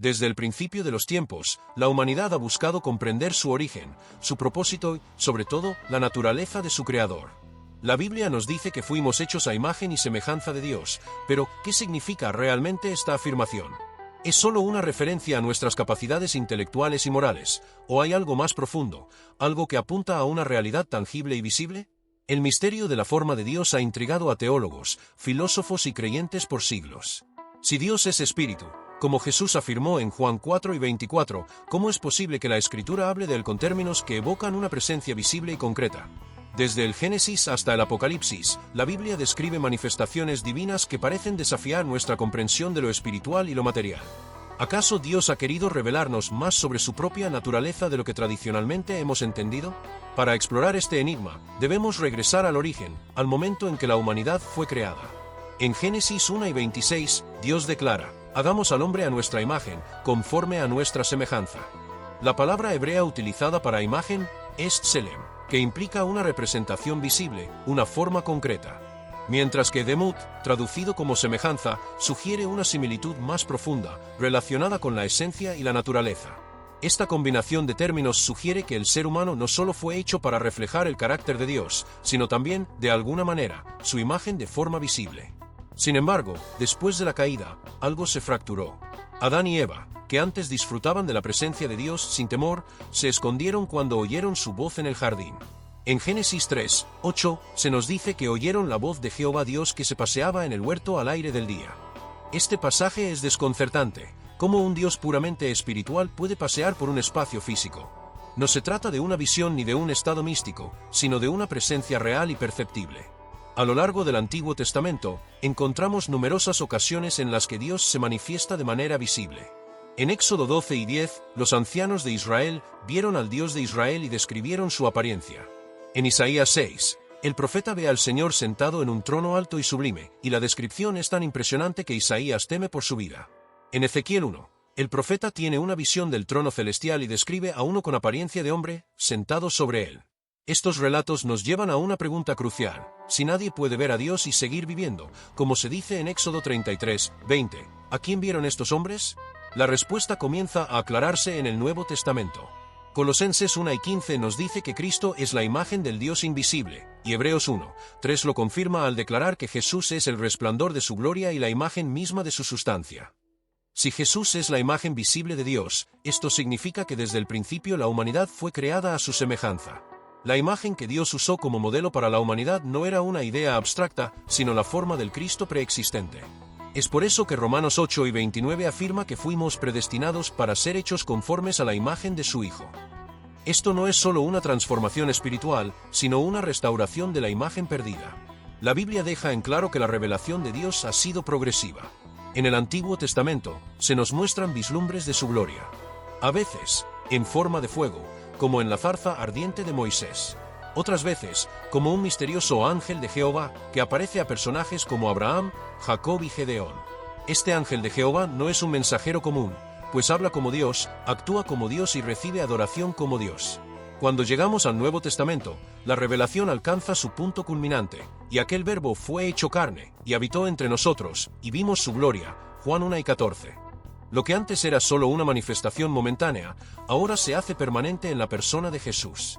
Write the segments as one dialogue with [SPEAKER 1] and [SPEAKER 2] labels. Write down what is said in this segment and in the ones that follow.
[SPEAKER 1] Desde el principio de los tiempos, la humanidad ha buscado comprender su origen, su propósito y, sobre todo, la naturaleza de su Creador. La Biblia nos dice que fuimos hechos a imagen y semejanza de Dios, pero ¿qué significa realmente esta afirmación? ¿Es solo una referencia a nuestras capacidades intelectuales y morales, o hay algo más profundo, algo que apunta a una realidad tangible y visible? El misterio de la forma de Dios ha intrigado a teólogos, filósofos y creyentes por siglos. Si Dios es espíritu, como Jesús afirmó en Juan 4 y 24, ¿cómo es posible que la Escritura hable de él con términos que evocan una presencia visible y concreta? Desde el Génesis hasta el Apocalipsis, la Biblia describe manifestaciones divinas que parecen desafiar nuestra comprensión de lo espiritual y lo material. ¿Acaso Dios ha querido revelarnos más sobre su propia naturaleza de lo que tradicionalmente hemos entendido? Para explorar este enigma, debemos regresar al origen, al momento en que la humanidad fue creada. En Génesis 1 y 26, Dios declara: «Hagamos al hombre a nuestra imagen, conforme a nuestra semejanza». La palabra hebrea utilizada para imagen es tselem, que implica una representación visible, una forma concreta. Mientras que demut, traducido como semejanza, sugiere una similitud más profunda, relacionada con la esencia y la naturaleza. Esta combinación de términos sugiere que el ser humano no solo fue hecho para reflejar el carácter de Dios, sino también, de alguna manera, su imagen de forma visible. Sin embargo, después de la caída, algo se fracturó. Adán y Eva, que antes disfrutaban de la presencia de Dios sin temor, se escondieron cuando oyeron su voz en el jardín. En Génesis 3, 8, se nos dice que oyeron la voz de Jehová Dios que se paseaba en el huerto al aire del día. Este pasaje es desconcertante. ¿Cómo un Dios puramente espiritual puede pasear por un espacio físico? No se trata de una visión ni de un estado místico, sino de una presencia real y perceptible. A lo largo del Antiguo Testamento, encontramos numerosas ocasiones en las que Dios se manifiesta de manera visible. En Éxodo 12 y 10, los ancianos de Israel vieron al Dios de Israel y describieron su apariencia. En Isaías 6, el profeta ve al Señor sentado en un trono alto y sublime, y la descripción es tan impresionante que Isaías teme por su vida. En Ezequiel 1, el profeta tiene una visión del trono celestial y describe a uno con apariencia de hombre, sentado sobre él. Estos relatos nos llevan a una pregunta crucial: si nadie puede ver a Dios y seguir viviendo, como se dice en Éxodo 33, 20, ¿a quién vieron estos hombres? La respuesta comienza a aclararse en el Nuevo Testamento. Colosenses 1 y 15 nos dice que Cristo es la imagen del Dios invisible, y Hebreos 1, 3 lo confirma al declarar que Jesús es el resplandor de su gloria y la imagen misma de su sustancia. Si Jesús es la imagen visible de Dios, esto significa que desde el principio la humanidad fue creada a su semejanza. La imagen que Dios usó como modelo para la humanidad no era una idea abstracta, sino la forma del Cristo preexistente. Es por eso que Romanos 8 y 29 afirma que fuimos predestinados para ser hechos conformes a la imagen de su Hijo. Esto no es solo una transformación espiritual, sino una restauración de la imagen perdida. La Biblia deja en claro que la revelación de Dios ha sido progresiva. En el Antiguo Testamento, se nos muestran vislumbres de su gloria. A veces, en forma de fuego, como en la zarza ardiente de Moisés. Otras veces, como un misterioso ángel de Jehová, que aparece a personajes como Abraham, Jacob y Gedeón. Este ángel de Jehová no es un mensajero común, pues habla como Dios, actúa como Dios y recibe adoración como Dios. Cuando llegamos al Nuevo Testamento, la revelación alcanza su punto culminante, y aquel verbo fue hecho carne, y habitó entre nosotros, y vimos su gloria, Juan 1 y 14. Lo que antes era solo una manifestación momentánea, ahora se hace permanente en la persona de Jesús.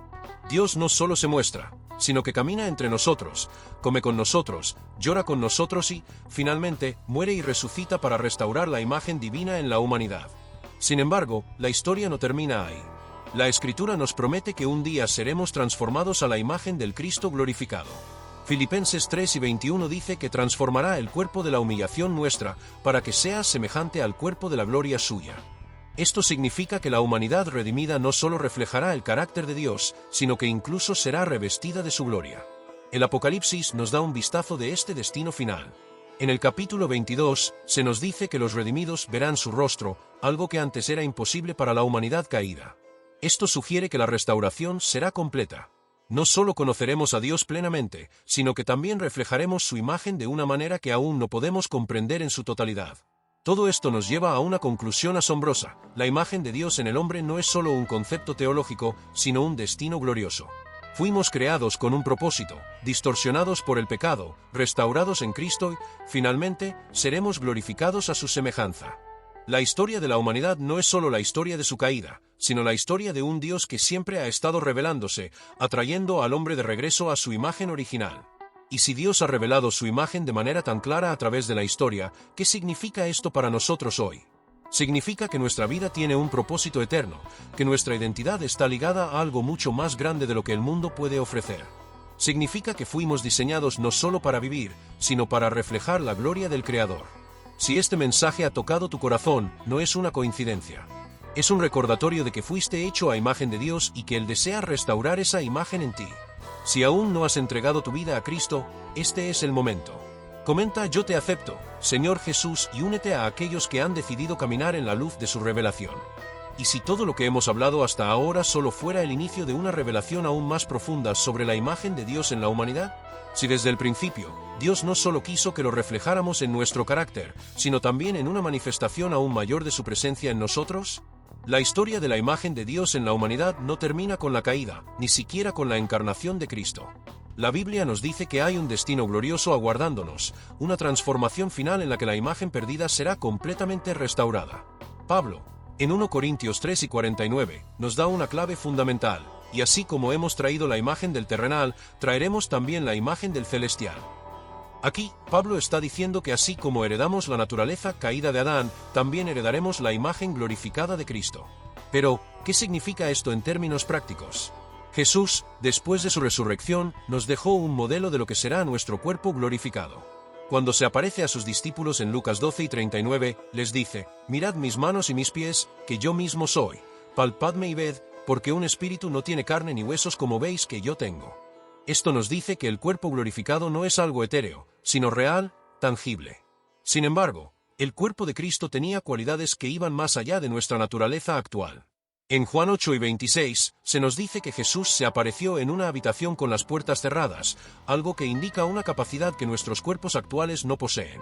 [SPEAKER 1] Dios no solo se muestra, sino que camina entre nosotros, come con nosotros, llora con nosotros y, finalmente, muere y resucita para restaurar la imagen divina en la humanidad. Sin embargo, la historia no termina ahí. La Escritura nos promete que un día seremos transformados a la imagen del Cristo glorificado. Filipenses 3 y 21 dice que transformará el cuerpo de la humillación nuestra, para que sea semejante al cuerpo de la gloria suya. Esto significa que la humanidad redimida no solo reflejará el carácter de Dios, sino que incluso será revestida de su gloria. El Apocalipsis nos da un vistazo de este destino final. En el capítulo 22, se nos dice que los redimidos verán su rostro, algo que antes era imposible para la humanidad caída. Esto sugiere que la restauración será completa. No solo conoceremos a Dios plenamente, sino que también reflejaremos su imagen de una manera que aún no podemos comprender en su totalidad. Todo esto nos lleva a una conclusión asombrosa: la imagen de Dios en el hombre no es solo un concepto teológico, sino un destino glorioso. Fuimos creados con un propósito, distorsionados por el pecado, restaurados en Cristo y, finalmente, seremos glorificados a su semejanza. La historia de la humanidad no es solo la historia de su caída, sino la historia de un Dios que siempre ha estado revelándose, atrayendo al hombre de regreso a su imagen original. Y si Dios ha revelado su imagen de manera tan clara a través de la historia, ¿qué significa esto para nosotros hoy? Significa que nuestra vida tiene un propósito eterno, que nuestra identidad está ligada a algo mucho más grande de lo que el mundo puede ofrecer. Significa que fuimos diseñados no solo para vivir, sino para reflejar la gloria del Creador. Si este mensaje ha tocado tu corazón, no es una coincidencia. Es un recordatorio de que fuiste hecho a imagen de Dios y que Él desea restaurar esa imagen en ti. Si aún no has entregado tu vida a Cristo, este es el momento. Comenta "Yo te acepto, Señor Jesús", y únete a aquellos que han decidido caminar en la luz de su revelación. Y si todo lo que hemos hablado hasta ahora solo fuera el inicio de una revelación aún más profunda sobre la imagen de Dios en la humanidad, si desde el principio, Dios no solo quiso que lo reflejáramos en nuestro carácter, sino también en una manifestación aún mayor de su presencia en nosotros, la historia de la imagen de Dios en la humanidad no termina con la caída, ni siquiera con la encarnación de Cristo. La Biblia nos dice que hay un destino glorioso aguardándonos, una transformación final en la que la imagen perdida será completamente restaurada. Pablo, en 1 Corintios 3 y 49, nos da una clave fundamental: y así como hemos traído la imagen del terrenal, traeremos también la imagen del celestial. Aquí, Pablo está diciendo que así como heredamos la naturaleza caída de Adán, también heredaremos la imagen glorificada de Cristo. Pero, ¿qué significa esto en términos prácticos? Jesús, después de su resurrección, nos dejó un modelo de lo que será nuestro cuerpo glorificado. Cuando se aparece a sus discípulos en Lucas 12 y 39, les dice: «Mirad mis manos y mis pies, que yo mismo soy. Palpadme y ved, porque un espíritu no tiene carne ni huesos como veis que yo tengo». Esto nos dice que el cuerpo glorificado no es algo etéreo, sino real, tangible. Sin embargo, el cuerpo de Cristo tenía cualidades que iban más allá de nuestra naturaleza actual. En Juan 8 y 26, se nos dice que Jesús se apareció en una habitación con las puertas cerradas, algo que indica una capacidad que nuestros cuerpos actuales no poseen.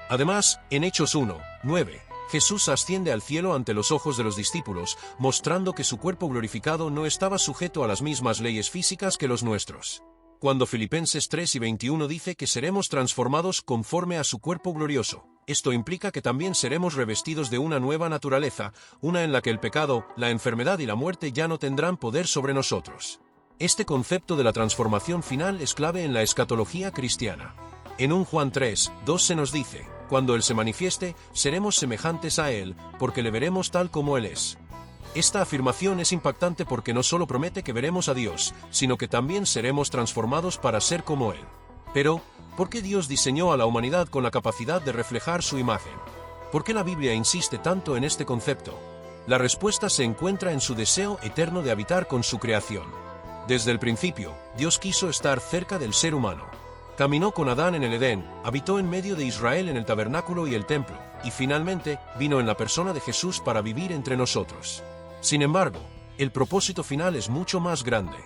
[SPEAKER 1] Además, en Hechos 1, 9, Jesús asciende al cielo ante los ojos de los discípulos, mostrando que su cuerpo glorificado no estaba sujeto a las mismas leyes físicas que los nuestros. Cuando Filipenses 3 y 21 dice que seremos transformados conforme a su cuerpo glorioso, esto implica que también seremos revestidos de una nueva naturaleza, una en la que el pecado, la enfermedad y la muerte ya no tendrán poder sobre nosotros. Este concepto de la transformación final es clave en la escatología cristiana. En 1 Juan 3, 2 se nos dice: «Cuando Él se manifieste, seremos semejantes a Él, porque le veremos tal como Él es». Esta afirmación es impactante porque no solo promete que veremos a Dios, sino que también seremos transformados para ser como Él. Pero, ¿por qué Dios diseñó a la humanidad con la capacidad de reflejar su imagen? ¿Por qué la Biblia insiste tanto en este concepto? La respuesta se encuentra en su deseo eterno de habitar con su creación. Desde el principio, Dios quiso estar cerca del ser humano. Caminó con Adán en el Edén, habitó en medio de Israel en el tabernáculo y el templo, y finalmente, vino en la persona de Jesús para vivir entre nosotros. Sin embargo, el propósito final es mucho más grande.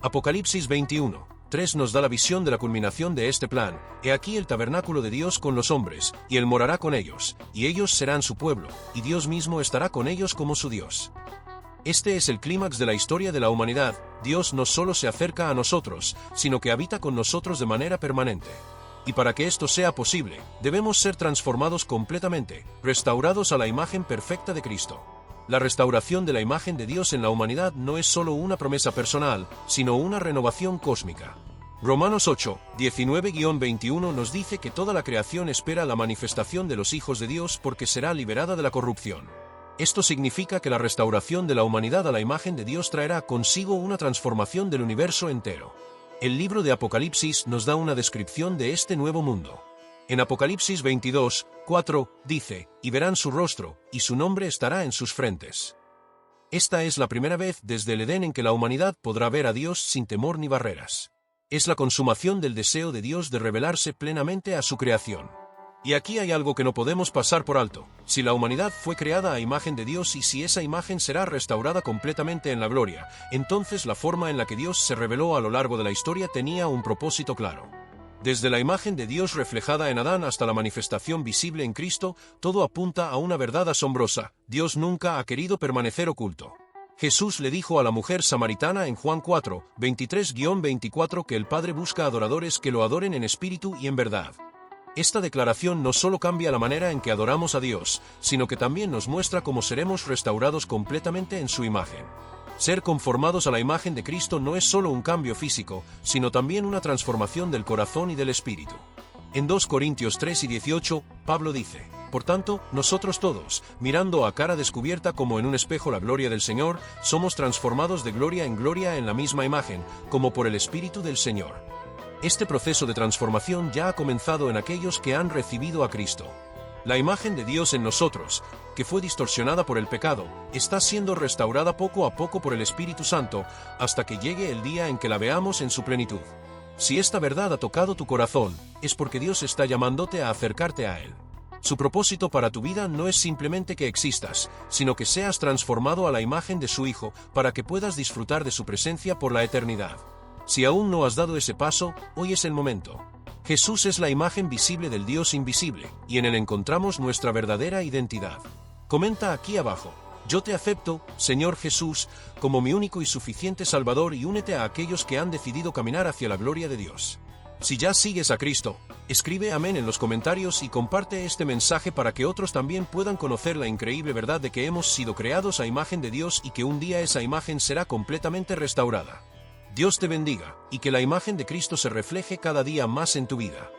[SPEAKER 1] Apocalipsis 21, 3 nos da la visión de la culminación de este plan: «He aquí el tabernáculo de Dios con los hombres, y Él morará con ellos, y ellos serán su pueblo, y Dios mismo estará con ellos como su Dios». Este es el clímax de la historia de la humanidad. Dios no solo se acerca a nosotros, sino que habita con nosotros de manera permanente. Y para que esto sea posible, debemos ser transformados completamente, restaurados a la imagen perfecta de Cristo. La restauración de la imagen de Dios en la humanidad no es solo una promesa personal, sino una renovación cósmica. Romanos 8, 19-21 nos dice que toda la creación espera la manifestación de los hijos de Dios porque será liberada de la corrupción. Esto significa que la restauración de la humanidad a la imagen de Dios traerá consigo una transformación del universo entero. El libro de Apocalipsis nos da una descripción de este nuevo mundo. En Apocalipsis 22, 4, dice: «Y verán su rostro, y su nombre estará en sus frentes». Esta es la primera vez desde el Edén en que la humanidad podrá ver a Dios sin temor ni barreras. Es la consumación del deseo de Dios de revelarse plenamente a su creación. Y aquí hay algo que no podemos pasar por alto: si la humanidad fue creada a imagen de Dios y si esa imagen será restaurada completamente en la gloria, entonces la forma en la que Dios se reveló a lo largo de la historia tenía un propósito claro. Desde la imagen de Dios reflejada en Adán hasta la manifestación visible en Cristo, todo apunta a una verdad asombrosa: Dios nunca ha querido permanecer oculto. Jesús le dijo a la mujer samaritana en Juan 4, 23-24 que el Padre busca adoradores que lo adoren en espíritu y en verdad. Esta declaración no solo cambia la manera en que adoramos a Dios, sino que también nos muestra cómo seremos restaurados completamente en su imagen. Ser conformados a la imagen de Cristo no es solo un cambio físico, sino también una transformación del corazón y del espíritu. En 2 Corintios 3 y 18, Pablo dice: Por tanto, nosotros todos, mirando a cara descubierta como en un espejo la gloria del Señor, somos transformados de gloria en la misma imagen, como por el Espíritu del Señor. Este proceso de transformación ya ha comenzado en aquellos que han recibido a Cristo. La imagen de Dios en nosotros, que fue distorsionada por el pecado, está siendo restaurada poco a poco por el Espíritu Santo, hasta que llegue el día en que la veamos en su plenitud. Si esta verdad ha tocado tu corazón, es porque Dios está llamándote a acercarte a Él. Su propósito para tu vida no es simplemente que existas, sino que seas transformado a la imagen de su Hijo, para que puedas disfrutar de su presencia por la eternidad. Si aún no has dado ese paso, hoy es el momento. Jesús es la imagen visible del Dios invisible, y en Él encontramos nuestra verdadera identidad. Comenta aquí abajo: yo te acepto, Señor Jesús, como mi único y suficiente Salvador, y únete a aquellos que han decidido caminar hacia la gloria de Dios. Si ya sigues a Cristo, escribe amén en los comentarios y comparte este mensaje para que otros también puedan conocer la increíble verdad de que hemos sido creados a imagen de Dios y que un día esa imagen será completamente restaurada. Dios te bendiga, y que la imagen de Cristo se refleje cada día más en tu vida.